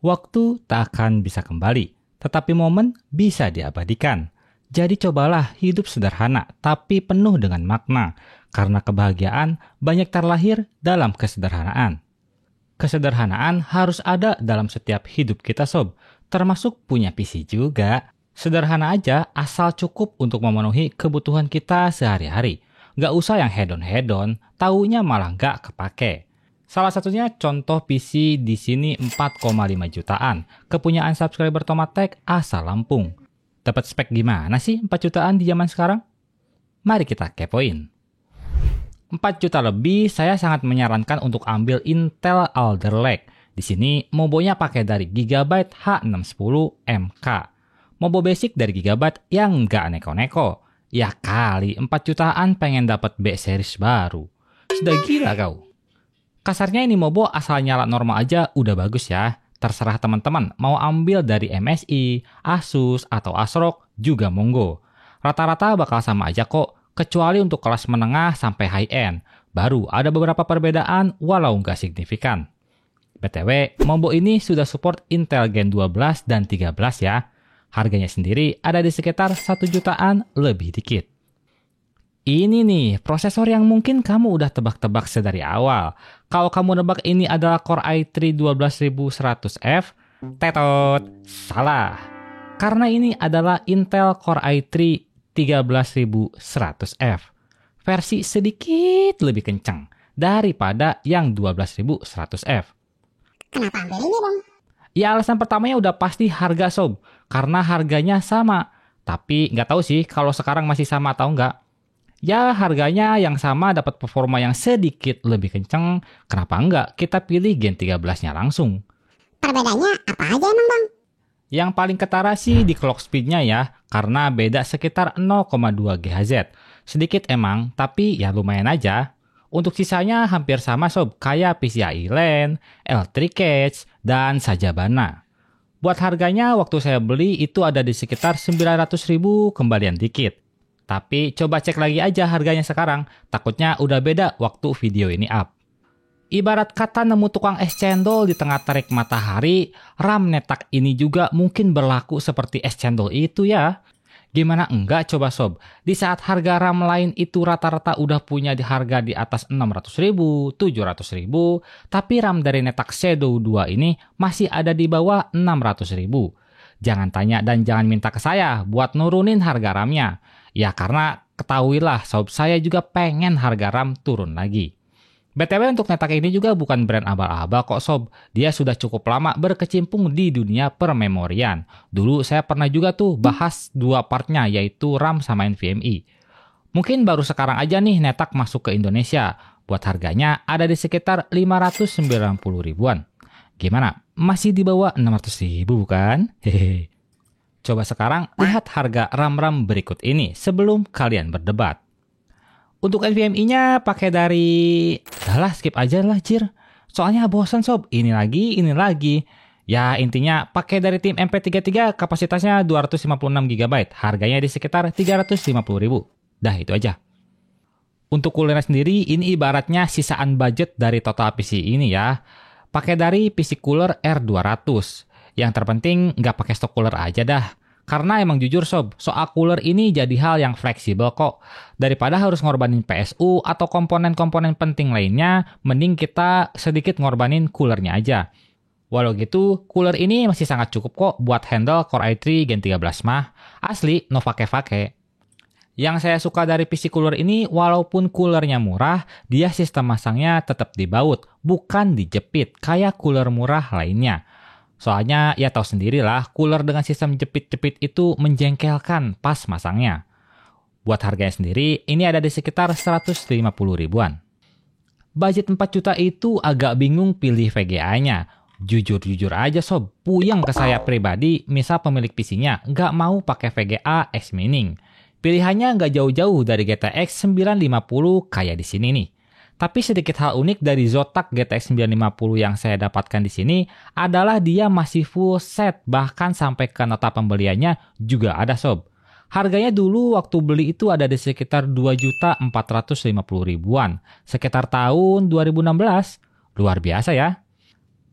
Waktu tak akan bisa kembali, tetapi momen bisa diabadikan. Jadi cobalah hidup sederhana tapi penuh dengan makna, karena kebahagiaan banyak terlahir dalam kesederhanaan. Kesederhanaan harus ada dalam setiap hidup kita sob, termasuk punya visi juga. Sederhana aja asal cukup untuk memenuhi kebutuhan kita sehari-hari. Gak usah yang hedon-hedon, taunya malah gak kepake. Salah satunya contoh PC di sini 4,5 jutaan, kepunyaan subscriber Tomatech asal Lampung. Dapat spek gimana sih 4 jutaan di zaman sekarang? Mari kita kepoin. 4 juta lebih, saya sangat menyarankan untuk ambil Intel Alder Lake. Di sini mobonya pakai dari Gigabyte H610 MK. Mobo basic dari Gigabyte yang nggak neko-neko. Ya kali 4 jutaan pengen dapat B series baru. Sudah gila kau. Kasarnya ini mobo asal nyala normal aja udah bagus ya. Terserah teman-teman mau ambil dari MSI, Asus, atau ASRock juga monggo. Rata-rata bakal sama aja kok, kecuali untuk kelas menengah sampai high-end. Baru ada beberapa perbedaan walau nggak signifikan. BTW, mobo ini sudah support Intel Gen 12 dan 13 ya. Harganya sendiri ada di sekitar 1 jutaan lebih dikit. Ini nih, prosesor yang mungkin kamu udah tebak-tebak sedari awal. Kalau kamu nebak ini adalah Core i3 12100F, tetot, salah. Karena ini adalah Intel Core i3 13100F. Versi sedikit lebih kencang daripada yang 12100F. Kenapa ambil ini bang? Ya alasan pertamanya udah pasti harga sob, karena harganya sama. Tapi nggak tahu sih kalau sekarang masih sama atau nggak. Ya harganya yang sama dapat performa yang sedikit lebih kenceng, kenapa nggak kita pilih Gen 13-nya langsung? Perbedaannya apa aja emang bang? Yang paling ketara sih di clock speed-nya ya, karena beda sekitar 0,2 GHz. Sedikit emang, tapi ya lumayan aja. Untuk sisanya hampir sama sob, kayak PCIe LAN, L3 Cache, dan Sajabana. Buat harganya waktu saya beli itu ada di sekitar 900.000 kembalian dikit. Tapi coba cek lagi aja harganya sekarang, takutnya udah beda waktu video ini up. Ibarat kata nemu tukang es cendol di tengah terik matahari, RAM netak ini juga mungkin berlaku seperti es cendol itu ya. Gimana enggak coba sob, di saat harga RAM lain itu rata-rata udah punya di harga di atas 600.000, 700.000, tapi RAM dari netak Shadow 2 ini masih ada di bawah 600.000. Jangan tanya dan jangan minta ke saya buat nurunin harga RAM-nya. Ya karena ketahuilah sob, saya juga pengen harga RAM turun lagi. BTW untuk netak ini juga bukan brand abal-abal kok sob. Dia sudah cukup lama berkecimpung di dunia permemorian. Dulu saya pernah juga tuh bahas 2 partnya yaitu RAM sama NVMe. Mungkin baru sekarang aja nih netak masuk ke Indonesia. Buat harganya ada di sekitar 590 ribuan. Gimana? Masih di bawah 600.000 bukan? Hehehe. Coba sekarang lihat harga RAM-RAM berikut ini sebelum kalian berdebat. Untuk NVMe-nya pakai dari... Udahlah skip aja lah Jir. Soalnya bosan sob, ini lagi. Ya intinya pakai dari tim MP33 kapasitasnya 256 GB. Harganya di sekitar 350.000. Dah itu aja. Untuk coolernya sendiri ini ibaratnya sisaan budget dari total PC ini ya. Pakai dari PC Cooler R200. Yang terpenting nggak pakai stok cooler aja dah. Karena emang jujur sob, soal cooler ini jadi hal yang fleksibel kok. Daripada harus ngorbanin PSU atau komponen-komponen penting lainnya, mending kita sedikit ngorbanin coolernya aja. Walau gitu, cooler ini masih sangat cukup kok buat handle Core i3 Gen 13 mah. Asli, no fake-fake. Yang saya suka dari PC cooler ini, walaupun coolernya murah, dia sistem masangnya tetap di baut, bukan dijepit kayak cooler murah lainnya. Soalnya ya tahu sendirilah, cooler dengan sistem jepit-jepit itu menjengkelkan pas masangnya. Buat harganya sendiri, ini ada di sekitar 150 ribuan. Budget 4 juta itu agak bingung pilih VGA-nya. Jujur aja sob, puyeng ke saya pribadi, misal pemilik PC-nya nggak mau pakai VGA X-Mining. Pilihannya nggak jauh-jauh dari GTX 950 kayak di sini nih. Tapi sedikit hal unik dari Zotac GTX 950 yang saya dapatkan di sini adalah dia masih full set, bahkan sampai ke nota pembeliannya juga ada sob. Harganya dulu waktu beli itu ada di sekitar 2.450.000-an, sekitar tahun 2016. Luar biasa ya.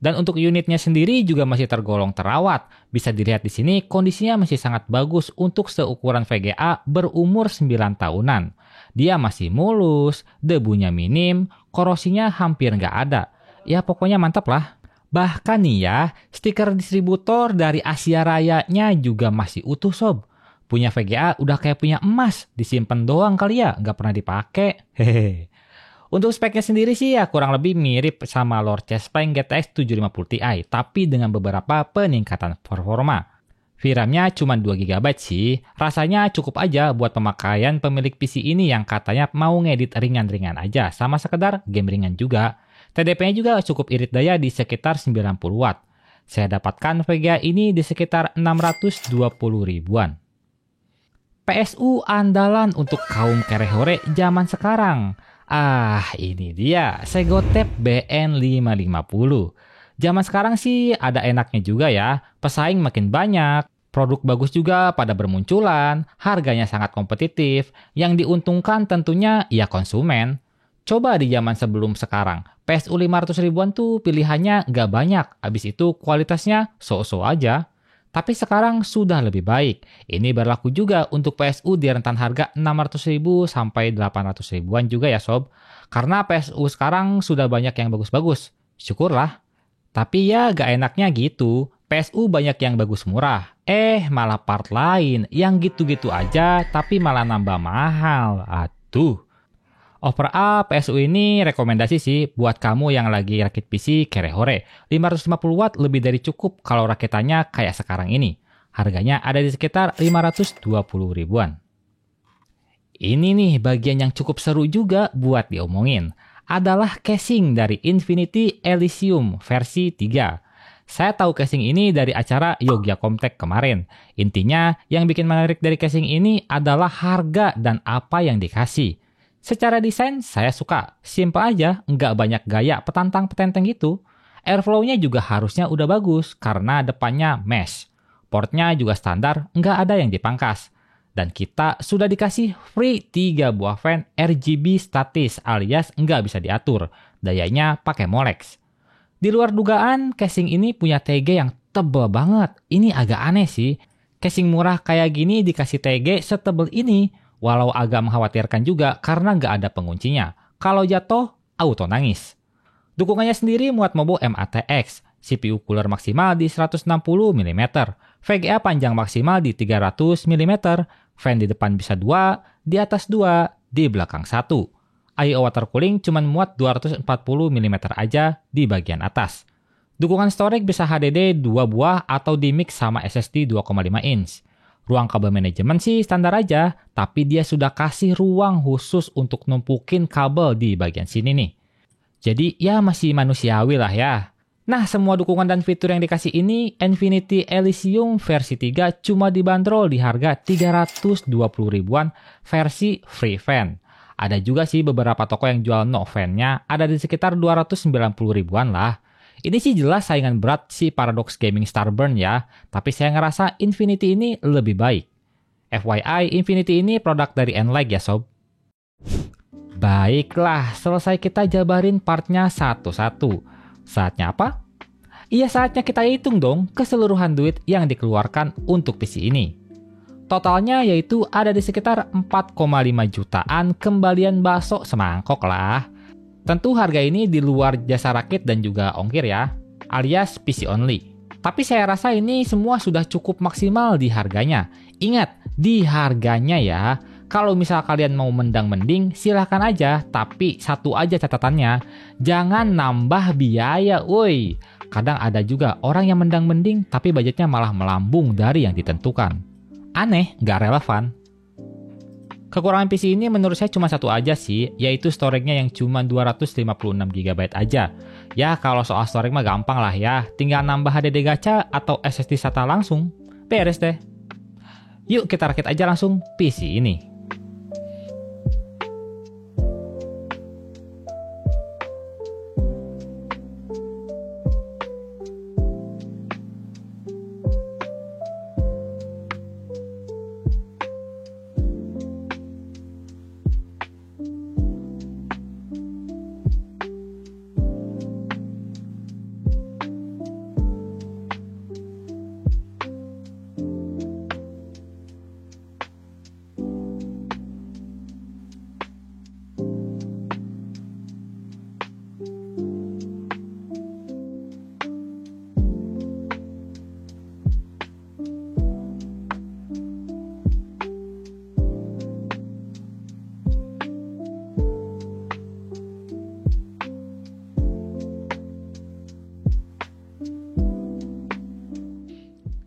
Dan untuk unitnya sendiri juga masih tergolong terawat. Bisa dilihat di sini kondisinya masih sangat bagus untuk seukuran VGA berumur 9 tahunan. Dia masih mulus, debunya minim, korosinya hampir nggak ada. Ya pokoknya mantap lah. Bahkan nih ya, stiker distributor dari Asia Raya-nya juga masih utuh sob. Punya VGA udah kayak punya emas, disimpan doang kali ya, nggak pernah dipakai. Hehehe. Untuk speknya sendiri sih ya kurang lebih mirip sama Lord Chestplane GTX 750 Ti, tapi dengan beberapa peningkatan performa. VRAM-nya cuma 2 GB sih, rasanya cukup aja buat pemakaian pemilik PC ini yang katanya mau ngedit ringan-ringan aja, sama sekedar game ringan juga. TDP-nya juga cukup irit daya di sekitar 90 watt. Saya dapatkan VGA ini di sekitar 620 ribuan. PSU andalan untuk kaum kerehore zaman sekarang. Ah, ini dia, Segotep BN550. Zaman sekarang sih ada enaknya juga ya, pesaing makin banyak, produk bagus juga pada bermunculan, harganya sangat kompetitif, yang diuntungkan tentunya ya konsumen. Coba di zaman sebelum sekarang, PSU 500 ribuan tuh pilihannya nggak banyak, habis itu kualitasnya so-so aja. Tapi sekarang sudah lebih baik. Ini berlaku juga untuk PSU di rentan harga 600 ribu sampai 800 ribuan juga ya sob. Karena PSU sekarang sudah banyak yang bagus-bagus. Syukurlah. Tapi ya gak enaknya gitu. PSU banyak yang bagus murah. Malah part lain yang gitu-gitu aja tapi malah nambah mahal. Aduh. Overall, PSU ini rekomendasi sih buat kamu yang lagi rakit PC kerehore. 550 watt lebih dari cukup kalau rakitannya kayak sekarang ini. Harganya ada di sekitar 520 ribuan. Ini nih bagian yang cukup seru juga buat diomongin. Adalah casing dari Infinity Elysium versi 3. Saya tahu casing ini dari acara Yogya Comtech kemarin. Intinya, yang bikin menarik dari casing ini adalah harga dan apa yang dikasih. Secara desain, saya suka. Simple aja, nggak banyak gaya petantang-petenteng gitu. Airflow-nya juga harusnya udah bagus, karena depannya mesh. Portnya juga standar, nggak ada yang dipangkas. Dan kita sudah dikasih free 3 buah fan RGB statis alias nggak bisa diatur. Dayanya pakai Molex. Di luar dugaan, casing ini punya TG yang tebel banget. Ini agak aneh sih. Casing murah kayak gini dikasih TG setebel ini. Walau agak mengkhawatirkan juga karena nggak ada penguncinya. Kalau jatuh, auto nangis. Dukungannya sendiri muat Mobo MATX, CPU cooler maksimal di 160 mm, VGA panjang maksimal di 300 mm, fan di depan bisa 2, di atas 2, di belakang 1. I/O water cooling cuma muat 240 mm aja di bagian atas. Dukungan storage bisa HDD 2 buah atau di mix sama SSD 2,5 inch. Ruang kabel manajemen sih standar aja, tapi dia sudah kasih ruang khusus untuk numpukin kabel di bagian sini nih. Jadi ya masih manusiawi lah ya. Nah, semua dukungan dan fitur yang dikasih ini, Infinity Elysium versi 3 cuma dibanderol di harga 320 ribuan versi free fan. Ada juga sih beberapa toko yang jual no fan-nya, ada di sekitar 290 ribuan lah. Ini sih jelas saingan berat si Paradox Gaming Starburn ya, tapi saya ngerasa Infinity ini lebih baik. FYI, Infinity ini produk dari Nlag ya sob. Baiklah, selesai kita jabarin partnya satu-satu. Saatnya apa? Iya saatnya kita hitung dong keseluruhan duit yang dikeluarkan untuk PC ini. Totalnya yaitu ada di sekitar 4,5 jutaan kembalian bakso semangkok lah. Tentu harga ini di luar jasa rakit dan juga ongkir ya, alias PC only. Tapi saya rasa ini semua sudah cukup maksimal di harganya. Ingat, di harganya ya. Kalau misal kalian mau mendang-mending, silahkan aja. Tapi satu aja catatannya, jangan nambah biaya, woi. Kadang ada juga orang yang mendang-mending, tapi budgetnya malah melambung dari yang ditentukan. Aneh, nggak relevan. Kekurangan PC ini menurut saya cuma satu aja sih, yaitu storage-nya yang cuma 256 GB aja. Ya kalau soal storage mah gampang lah ya, tinggal nambah HDD gacha atau SSD SATA langsung, beres deh. Yuk kita rakit aja langsung PC ini.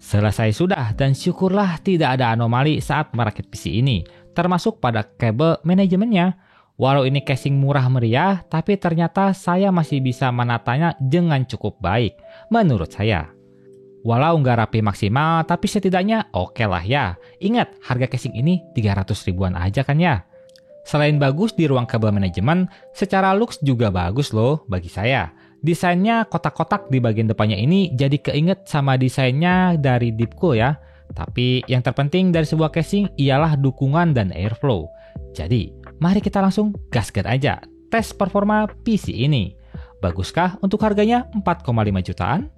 Selesai sudah dan syukurlah tidak ada anomali saat merakit PC ini, termasuk pada kabel manajemennya. Walau ini casing murah meriah, tapi ternyata saya masih bisa menatanya dengan cukup baik, menurut saya. Walau nggak rapi maksimal, tapi setidaknya oke lah ya. Ingat, harga casing ini 300 ribuan aja kan ya. Selain bagus di ruang kabel manajemen, secara looks juga bagus loh bagi saya. Desainnya kotak-kotak di bagian depannya ini jadi keinget sama desainnya dari Deepcool ya. Tapi yang terpenting dari sebuah casing ialah dukungan dan airflow. Jadi, mari kita langsung gasket aja tes performa PC ini. Baguskah untuk harganya 4,5 jutaan?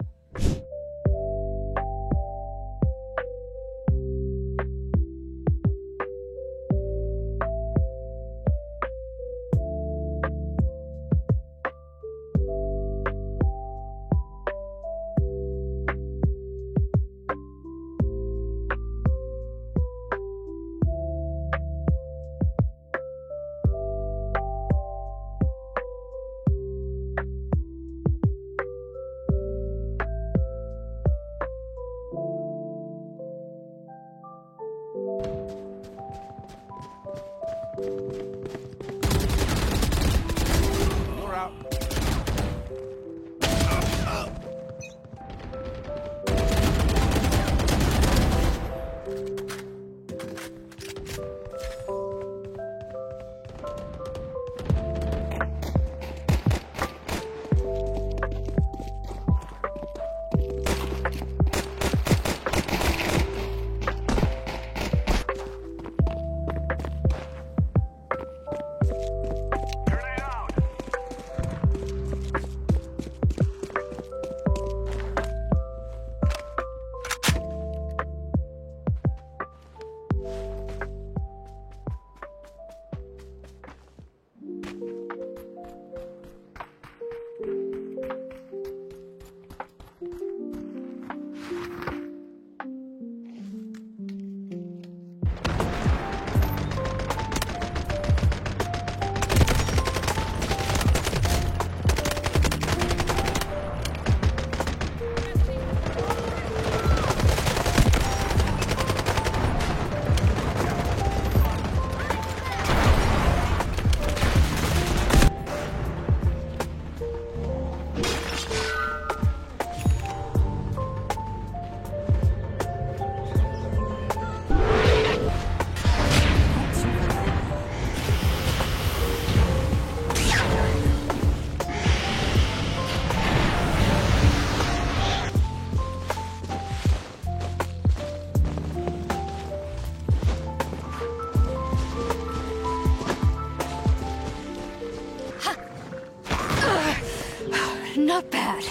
Not bad.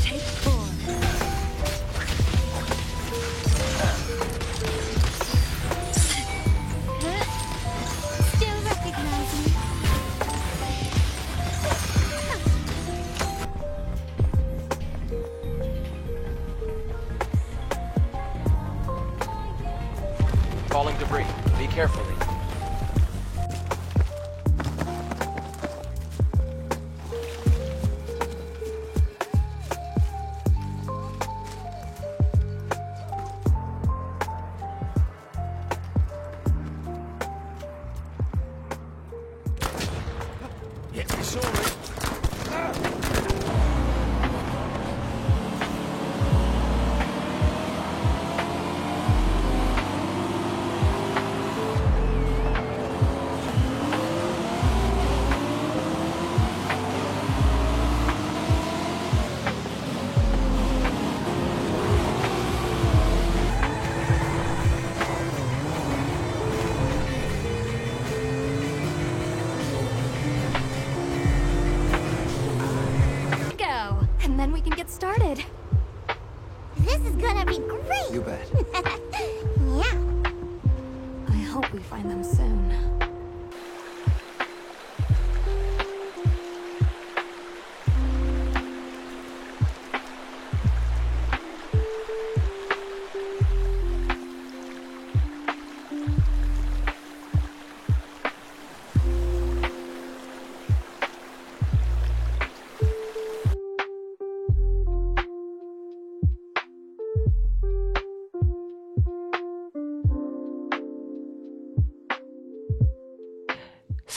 Take 4. Still recognize me. Falling debris. Be careful. Hit me sorely. Go, and then we can get started. This is gonna be great. You bet. Yeah. I hope we find them soon.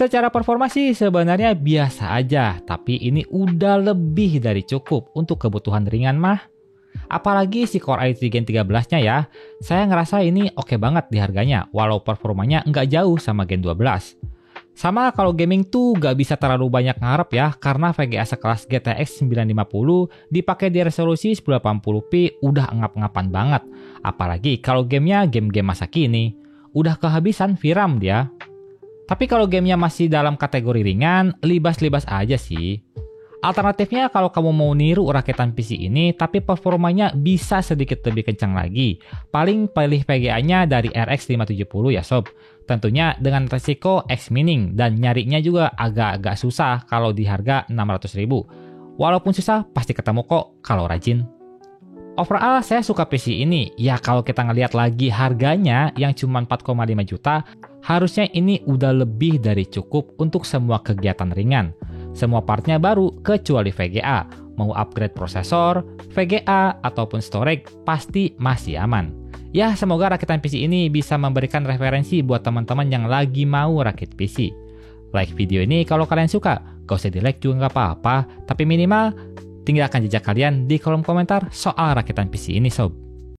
Secara performa sih sebenarnya biasa aja, tapi ini udah lebih dari cukup untuk kebutuhan ringan mah. Apalagi si Core i3 Gen 13-nya ya, saya ngerasa ini oke banget di harganya, walau performanya nggak jauh sama Gen 12. Sama kalau gaming tuh gak bisa terlalu banyak ngarep ya, karena VGA sekelas GTX 950 dipakai di resolusi 1080p udah ngap-ngapan banget. Apalagi kalau gamenya game-game masa kini, udah kehabisan VRAM dia. Tapi kalau gamenya masih dalam kategori ringan, libas-libas aja sih. Alternatifnya kalau kamu mau niru rakitan PC ini tapi performanya bisa sedikit lebih kencang lagi, paling pilih VGA-nya dari RX 570 ya sob. Tentunya dengan resiko X-mining dan nyarinya juga agak-agak susah kalau di harga 600.000. Walaupun susah pasti ketemu kok kalau rajin. Overall saya suka PC ini, ya kalau kita ngelihat lagi harganya yang cuma 4,5 juta, harusnya ini udah lebih dari cukup untuk semua kegiatan ringan. Semua partnya baru kecuali VGA, mau upgrade prosesor, VGA, ataupun storage pasti masih aman. Ya semoga rakitan PC ini bisa memberikan referensi buat teman-teman yang lagi mau rakit PC. Like video ini kalau kalian suka, gak usah di like juga gak apa-apa, tapi minimal tinggalkan jejak kalian di kolom komentar soal rakitan PC ini sob.